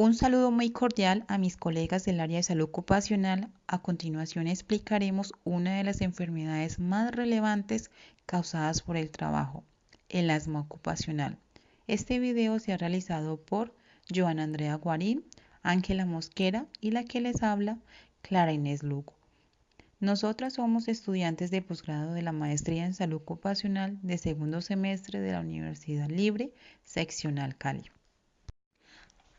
Un saludo muy cordial a mis colegas del área de salud ocupacional. A continuación explicaremos una de las enfermedades más relevantes causadas por el trabajo, el asma ocupacional. Este video se ha realizado por Joana Andrea Guarín, Ángela Mosquera y la que les habla, Clara Inés Lugo. Nosotras somos estudiantes de posgrado de la Maestría en Salud Ocupacional de segundo semestre de la Universidad Libre, seccional Cali.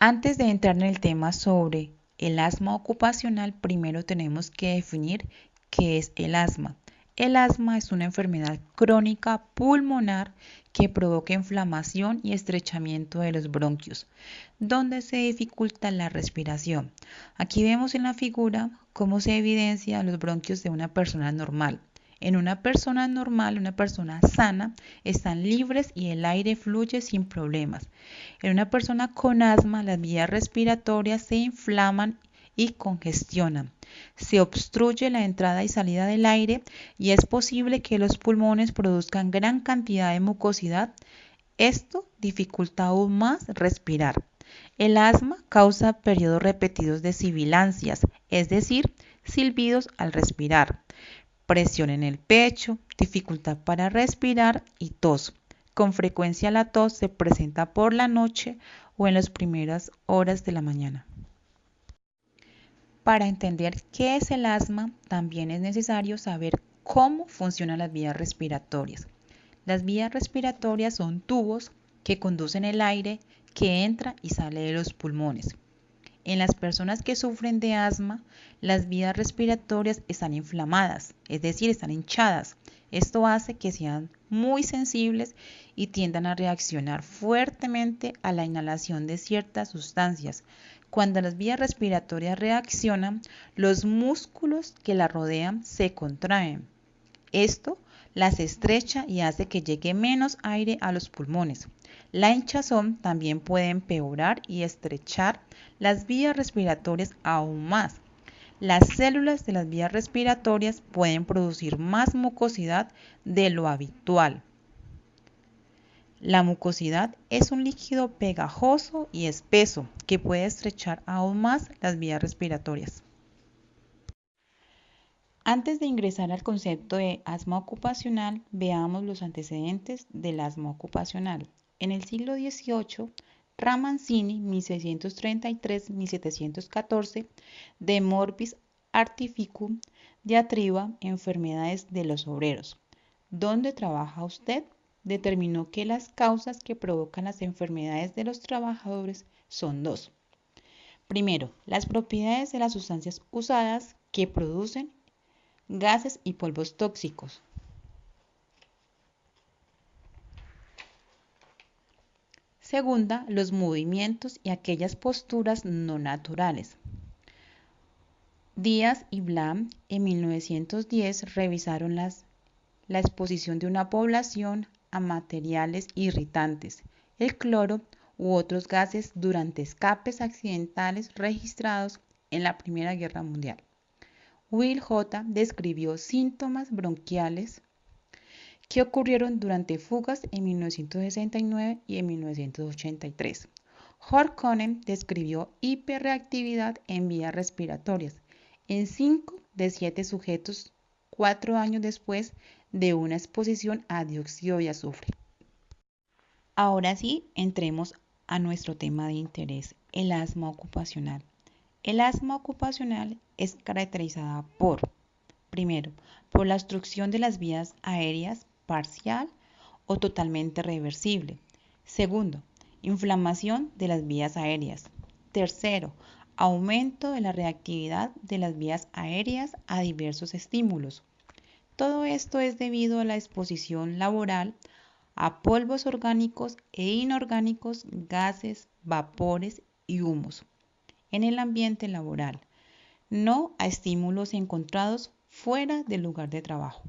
Antes de entrar en el tema sobre el asma ocupacional, primero tenemos que definir qué es el asma. El asma es una enfermedad crónica pulmonar que provoca inflamación y estrechamiento de los bronquios, donde se dificulta la respiración. Aquí vemos en la figura cómo se evidencia los bronquios de una persona normal. En una persona normal, una persona sana, están libres y el aire fluye sin problemas. En una persona con asma, las vías respiratorias se inflaman y congestionan. Se obstruye la entrada y salida del aire y es posible que los pulmones produzcan gran cantidad de mucosidad. Esto dificulta aún más respirar. El asma causa periodos repetidos de sibilancias, es decir, silbidos al respirar, presión en el pecho, dificultad para respirar y tos. Con frecuencia la tos se presenta por la noche o en las primeras horas de la mañana. Para entender qué es el asma, también es necesario saber cómo funcionan las vías respiratorias. Las vías respiratorias son tubos que conducen el aire que entra y sale de los pulmones. En las personas que sufren de asma, las vías respiratorias están inflamadas, es decir, están hinchadas. Esto hace que sean muy sensibles y tiendan a reaccionar fuertemente a la inhalación de ciertas sustancias. Cuando las vías respiratorias reaccionan, los músculos que la rodean se contraen. Esto las estrecha y hace que llegue menos aire a los pulmones. La hinchazón también puede empeorar y estrechar las vías respiratorias aún más. Las células de las vías respiratorias pueden producir más mucosidad de lo habitual. La mucosidad es un líquido pegajoso y espeso que puede estrechar aún más las vías respiratorias. Antes de ingresar al concepto de asma ocupacional, veamos los antecedentes del asma ocupacional. En el siglo XVIII, Ramazzini, 1633-1714, De morbis artificum, diatriba, enfermedades de los obreros. ¿Dónde trabaja usted? Determinó que las causas que provocan las enfermedades de los trabajadores son dos. Primero, las propiedades de las sustancias usadas que producen gases y polvos tóxicos. Segunda, los movimientos y aquellas posturas no naturales. Díaz y Blam en 1910 revisaron la exposición de una población a materiales irritantes, el cloro u otros gases durante escapes accidentales registrados en la Primera Guerra Mundial. Will J. describió síntomas bronquiales que ocurrieron durante fugas en 1969 y en 1983. Horkonen describió hiperreactividad en vías respiratorias en 5 de 7 sujetos 4 años después de una exposición a dióxido de azufre. Ahora sí, entremos a nuestro tema de interés, el asma ocupacional. El asma ocupacional es caracterizada primero, por la obstrucción de las vías aéreas parcial o totalmente reversible. Segundo, inflamación de las vías aéreas. Tercero, aumento de la reactividad de las vías aéreas a diversos estímulos. Todo esto es debido a la exposición laboral a polvos orgánicos e inorgánicos, gases, vapores y humos en el ambiente laboral, no a estímulos encontrados fuera del lugar de trabajo.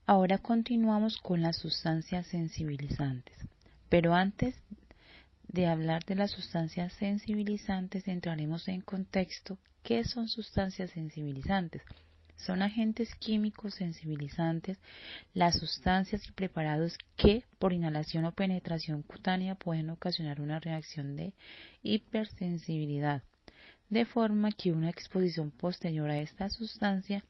Ahora continuamos con las sustancias sensibilizantes, pero antes de hablar de las sustancias sensibilizantes entraremos en contexto. ¿Qué son sustancias sensibilizantes? Son agentes químicos sensibilizantes, las sustancias y preparados que por inhalación o penetración cutánea pueden ocasionar una reacción de hipersensibilidad, de forma que una exposición posterior a esta sustancia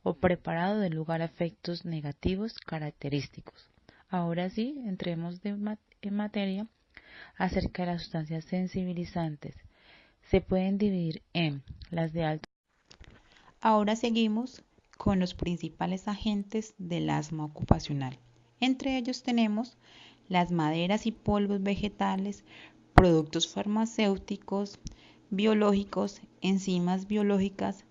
o preparado dé lugar a efectos negativos característicos. Ahora sí, entremos en materia acerca de las sustancias sensibilizantes. Se pueden dividir en las de alto. Ahora seguimos con los principales agentes del asma ocupacional. Entre ellos tenemos las maderas y polvos vegetales, productos farmacéuticos, biológicos, enzimas biológicas,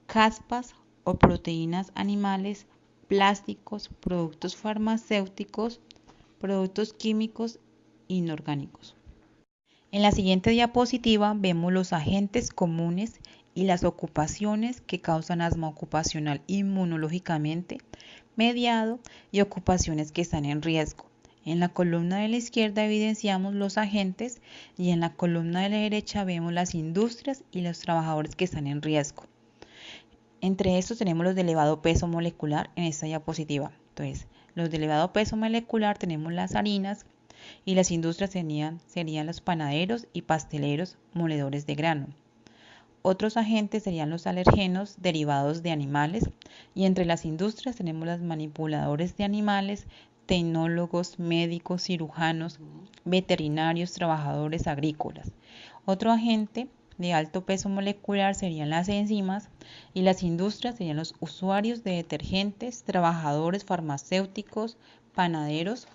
caspas o proteínas animales, plásticos, productos farmacéuticos, productos químicos inorgánicos. En la siguiente diapositiva vemos los agentes comunes y las ocupaciones que causan asma ocupacional inmunológicamente mediado y ocupaciones que están en riesgo. En la columna de la izquierda evidenciamos los agentes y en la columna de la derecha vemos las industrias y los trabajadores que están en riesgo. Entre estos tenemos los de elevado peso molecular en esta diapositiva. Entonces, los de elevado peso molecular tenemos las harinas y las industrias serían los panaderos y pasteleros moledores de grano. Otros agentes serían los alergenos derivados de animales y entre las industrias tenemos los manipuladores de animales, tecnólogos, médicos, cirujanos, veterinarios, trabajadores agrícolas. Otro agente de alto peso molecular serían las enzimas y las industrias serían los usuarios de detergentes, trabajadores farmacéuticos, panaderos.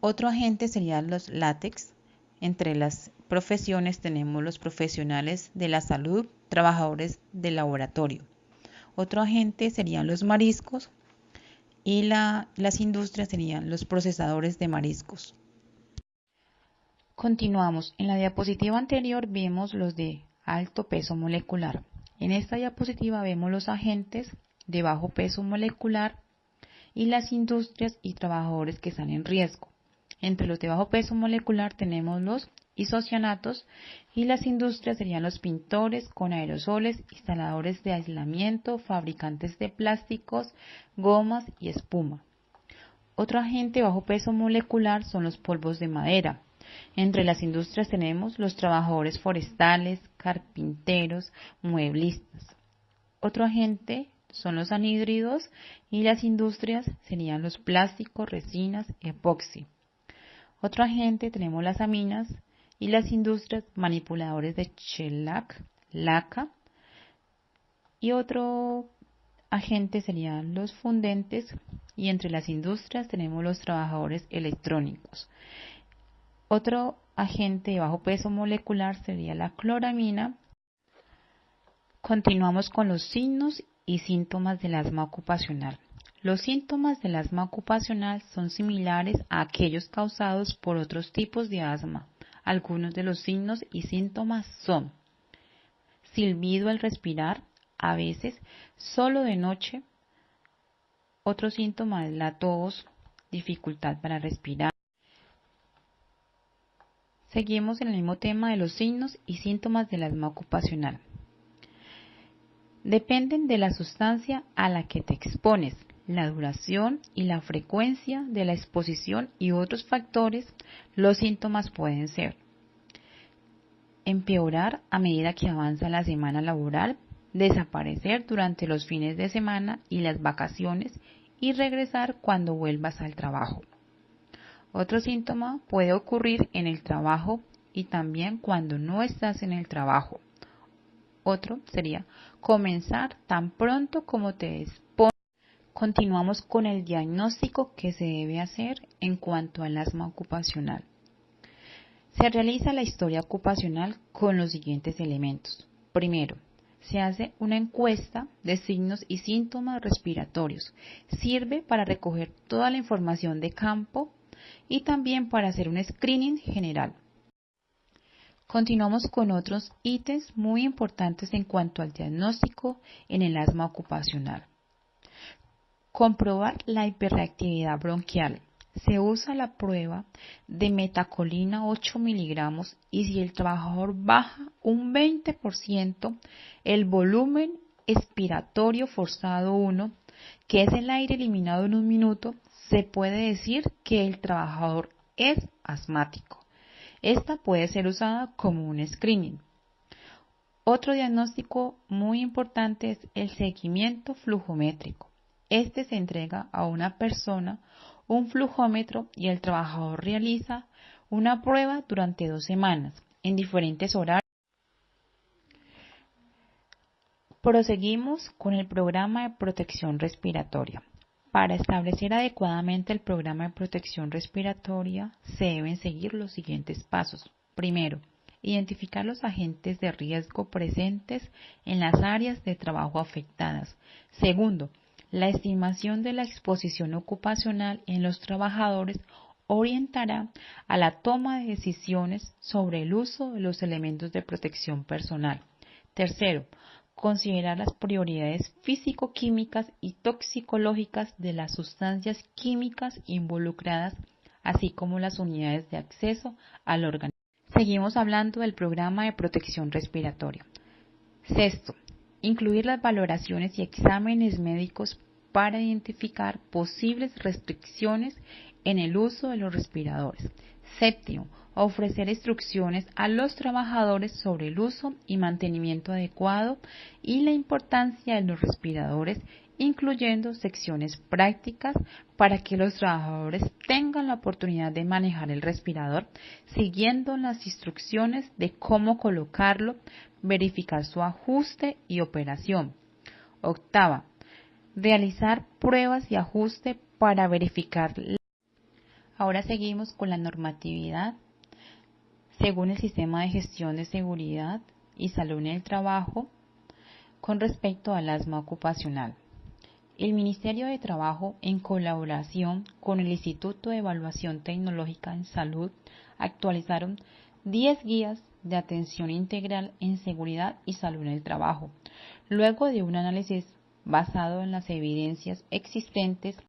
Otro agente serían los látex. Entre las profesiones tenemos los profesionales de la salud, trabajadores del laboratorio. Otro agente serían los mariscos y las industrias serían los procesadores de mariscos. Continuamos. En la diapositiva anterior vemos los de alto peso molecular. En esta diapositiva vemos los agentes de bajo peso molecular y las industrias y trabajadores que están en riesgo. Entre los de bajo peso molecular tenemos los isocianatos y las industrias serían los pintores con aerosoles, instaladores de aislamiento, fabricantes de plásticos, gomas y espuma. Otro agente de bajo peso molecular son los polvos de madera. Entre las industrias tenemos los trabajadores forestales, carpinteros, mueblistas. Otro agente son los anhídridos y las industrias serían los plásticos, resinas, epoxi. Otro agente tenemos las aminas y las industrias manipuladores de shellac, laca. Y otro agente serían los fundentes y entre las industrias tenemos los trabajadores electrónicos. Otro agente de bajo peso molecular sería la cloramina. Continuamos con los signos y síntomas del asma ocupacional. Los síntomas del asma ocupacional son similares a aquellos causados por otros tipos de asma. Algunos de los signos y síntomas son silbido al respirar, a veces solo de noche. Otro síntoma es la tos, dificultad para respirar. Seguimos en el mismo tema de los signos y síntomas del asma ocupacional. Dependen de la sustancia a la que te expones, la duración y la frecuencia de la exposición y otros factores. Los síntomas pueden ser empeorar a medida que avanza la semana laboral, desaparecer durante los fines de semana y las vacaciones y regresar cuando vuelvas al trabajo. Otro síntoma puede ocurrir en el trabajo y también cuando no estás en el trabajo. Otro sería comenzar tan pronto como te dispones. Continuamos con el diagnóstico que se debe hacer en cuanto al asma ocupacional. Se realiza la historia ocupacional con los siguientes elementos. Primero, se hace una encuesta de signos y síntomas respiratorios. Sirve para recoger toda la información de campo y también para hacer un screening general. Continuamos con otros ítems muy importantes en cuanto al diagnóstico en el asma ocupacional. Comprobar la hiperreactividad bronquial. Se usa la prueba de metacolina 8 miligramos y si el trabajador baja un 20% el volumen expiratorio forzado 1, que es el aire eliminado en un minuto, se puede decir que el trabajador es asmático. Esta puede ser usada como un screening. Otro diagnóstico muy importante es el seguimiento flujométrico. Este se entrega a una persona un flujómetro y el trabajador realiza una prueba durante 2 semanas en diferentes horarios. Proseguimos con el programa de protección respiratoria. Para establecer adecuadamente el programa de protección respiratoria se deben seguir los siguientes pasos. Primero, identificar los agentes de riesgo presentes en las áreas de trabajo afectadas. Segundo, la estimación de la exposición ocupacional en los trabajadores orientará a la toma de decisiones sobre el uso de los elementos de protección personal. Tercero, considerar las prioridades físico-químicas y toxicológicas de las sustancias químicas involucradas, así como las unidades de acceso al organismo. Seguimos hablando del programa de protección respiratoria. Sexto, incluir las valoraciones y exámenes médicos para identificar posibles restricciones en el uso de los respiradores. Séptimo, ofrecer instrucciones a los trabajadores sobre el uso y mantenimiento adecuado y la importancia de los respiradores, incluyendo secciones prácticas para que los trabajadores tengan la oportunidad de manejar el respirador siguiendo las instrucciones de cómo colocarlo, verificar su ajuste y operación. Octava, realizar pruebas y ajuste para verificar. Ahora seguimos con la normatividad según el Sistema de Gestión de Seguridad y Salud en el Trabajo con respecto al asma ocupacional. El Ministerio de Trabajo, en colaboración con el Instituto de Evaluación Tecnológica en Salud, actualizaron 10 guías de atención integral en seguridad y salud en el trabajo, luego de un análisis basado en las evidencias existentes